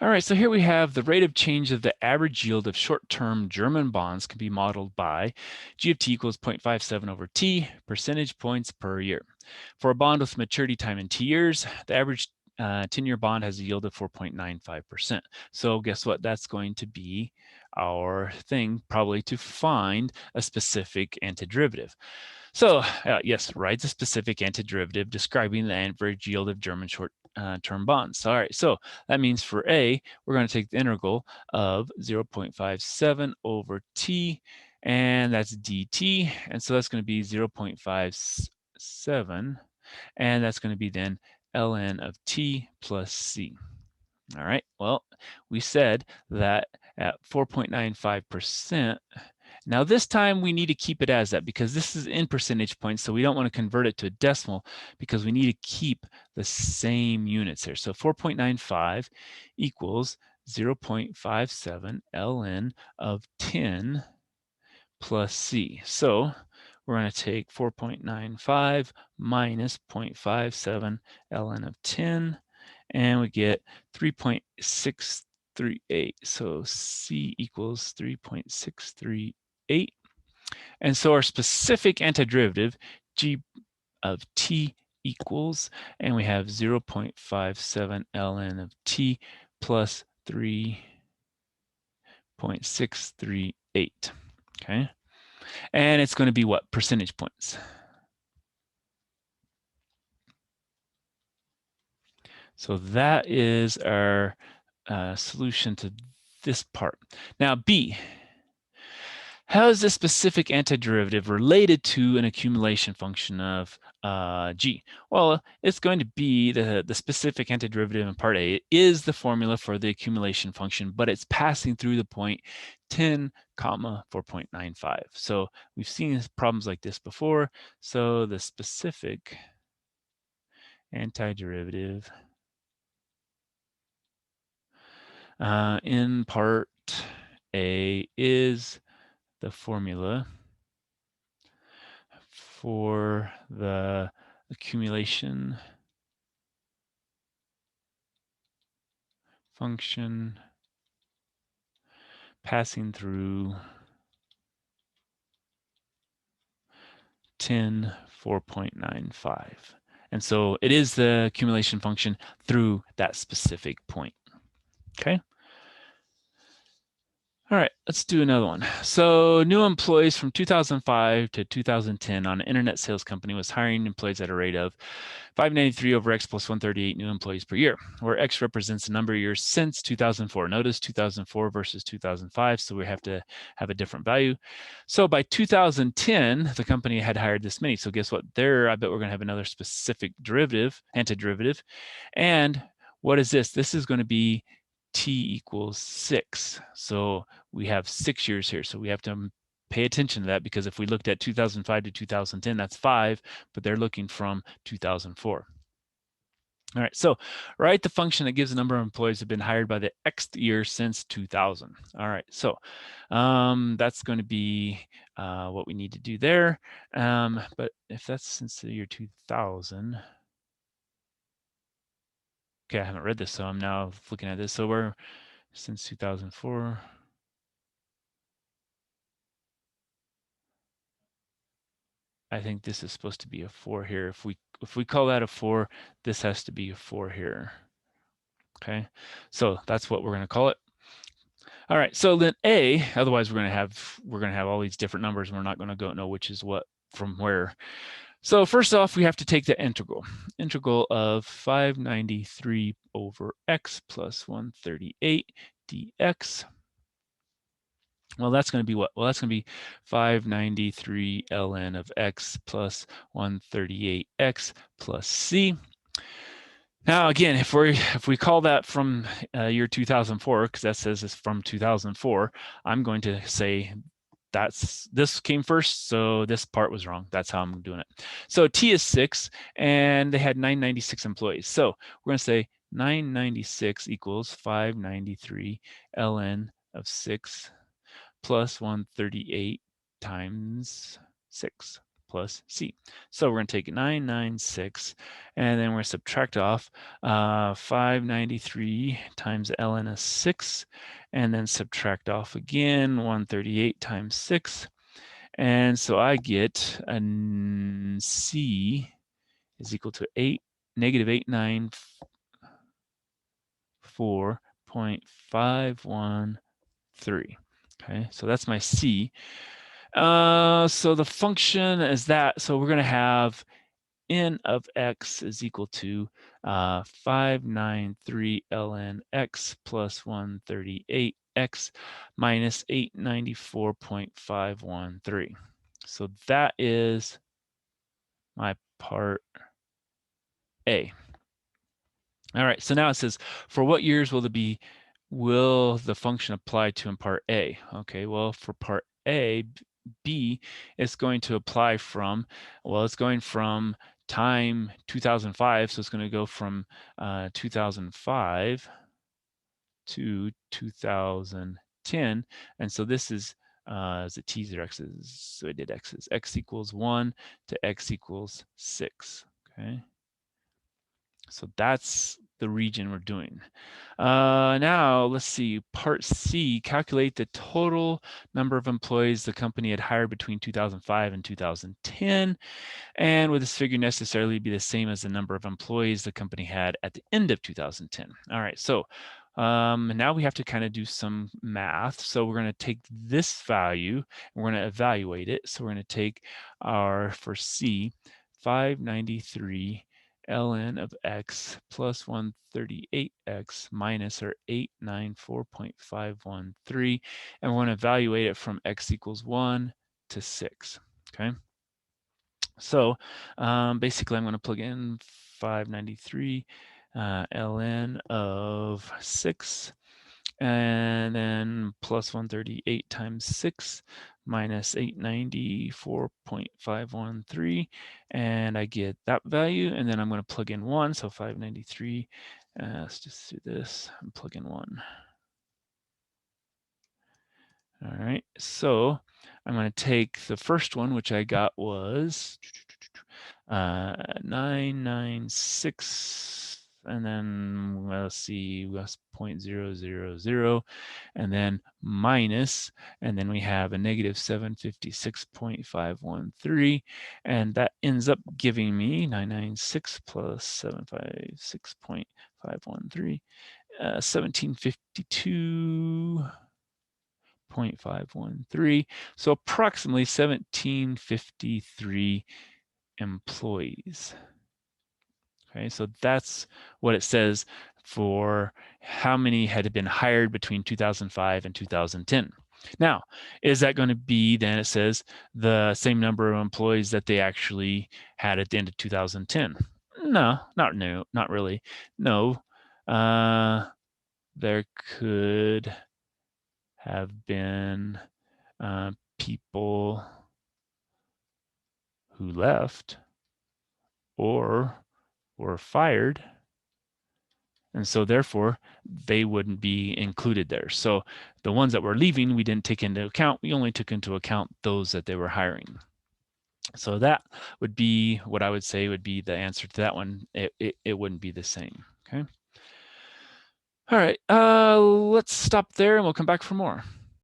All right, so here we have the rate of change of the average yield of short-term German bonds can be modeled by G of t equals 0.57 over t, percentage points per year. For a bond with maturity time in t years, the average 10-year bond has a yield of 4.95%. So guess what? That's going to be our thing, probably to find a specific antiderivative. So yes, write the specific antiderivative describing the average yield of German short-term bonds. All right, so that means for A, we're going to take the integral of 0.57 over t, and that's dt. And so that's going to be 0.57, and that's going to be then ln of t plus c. All right, well, we said that at 4.95%, now this time we need to keep it as that because this is in percentage points, so we don't want to convert it to a decimal because we need to keep the same units here. So 4.95 equals 0.57 ln of 10 plus c. So we're going to take 4.95 minus 0.57 ln of 10, and we get 3.638. So C equals 3.638. And so our specific antiderivative, G of t equals, and we have 0.57 ln of t plus 3.638. Okay. And it's going to be what? Percentage points. So that is our solution to this part. Now B, how is this specific antiderivative related to an accumulation function of g? Well, it's going to be the specific antiderivative in part A is the formula for the accumulation function, but it's passing through the point 10, comma 4.95. So we've seen problems like this before. So the specific antiderivative in part A is the formula for the accumulation function passing through 10, 4.95. And so it is the accumulation function through that specific point. Okay. All right, let's do another one. So new employees from 2005 to 2010 on an internet sales company was hiring employees at a rate of 593 over x plus 138 new employees per year, where x represents the number of years since 2004. Notice 2004 versus 2005, so we have to have a different value. So by 2010, the company had hired this many. So guess what? There, I bet we're going to have another specific derivative, antiderivative. And what is this? This is going to be t equals 6. So we have 6 years here. So we have to pay attention to that because if we looked at 2005 to 2010, that's 5, but they're looking from 2004. All right, so write the function that gives the number of employees who have been hired by the X year since 2000. All right, so that's going to be what we need to do there. But if that's since the year 2000, okay, I haven't read this, so I'm now looking at this. So we're since 2004. I think this is supposed to be a 4 here. If we call that a 4, this has to be a 4 here. Okay, so that's what we're going to call it. All right, so then A, otherwise we're going to have all these different numbers and we're not going to know which is what from where. So first off, we have to take the integral of 593 over x plus 138 dx. Well, that's going to be what? Well, that's going to be 593 ln of x plus 138x plus c. Now, again, if we call that from year 2004, because that says it's from 2004, I'm going to say this came first, so this part was wrong. That's how I'm doing it. So T is 6, and they had 996 employees. So we're going to say 996 equals 593 ln of 6 plus 138 times 6. plus C. So we're going to take 996, and then we're going to subtract off 593 times ln of 6, and then subtract off again 138 times 6. And so I get a C is equal to negative 894.513. Okay, so that's my C. So the function is that, so we're going to have n of x is equal to 593 ln x plus 138x minus 894.513. So that is my part A. All right, so now it says, for what years will the function apply to in part A? Okay, well, for part A, B, it's going to apply from, well, it's going from time 2005, so it's going to go from 2005 to 2010, and so this is it t's or x's? So I did x's. X equals 1 to x equals 6, okay? So that's the region we're doing. Now, let's see, part C, calculate the total number of employees the company had hired between 2005 and 2010. And would this figure necessarily be the same as the number of employees the company had at the end of 2010? All right, so now we have to kind of do some math. So we're going to take this value and we're going to evaluate it. So we're going to take our, for C, 593 ln of x plus 138x minus our 894.513, and we're going to evaluate it from x equals 1 to 6, okay? So basically I'm going to plug in 593 ln of 6, and then plus 138 times 6 minus 894.513, and I get that value, and then I'm going to plug in 1, so 593, let's just do this and plug in 1. All right, so I'm going to take the first one, which I got was 996, and then let's see, that's 0.000, and then minus, and then we have a negative 756.513, and that ends up giving me 996 plus 756.513, 1752.513, so approximately 1753 employees. Okay, so that's what it says for how many had been hired between 2005 and 2010. Now, is that going to be, then it says, the same number of employees that they actually had at the end of 2010? No, not really. No, there could have been people who left or were fired, and so therefore they wouldn't be included there. So the ones that were leaving, we didn't take into account. We only took into account those that they were hiring. So that would be what I would say would be the answer to that one. It wouldn't be the same. Okay. All right, let's stop there and we'll come back for more.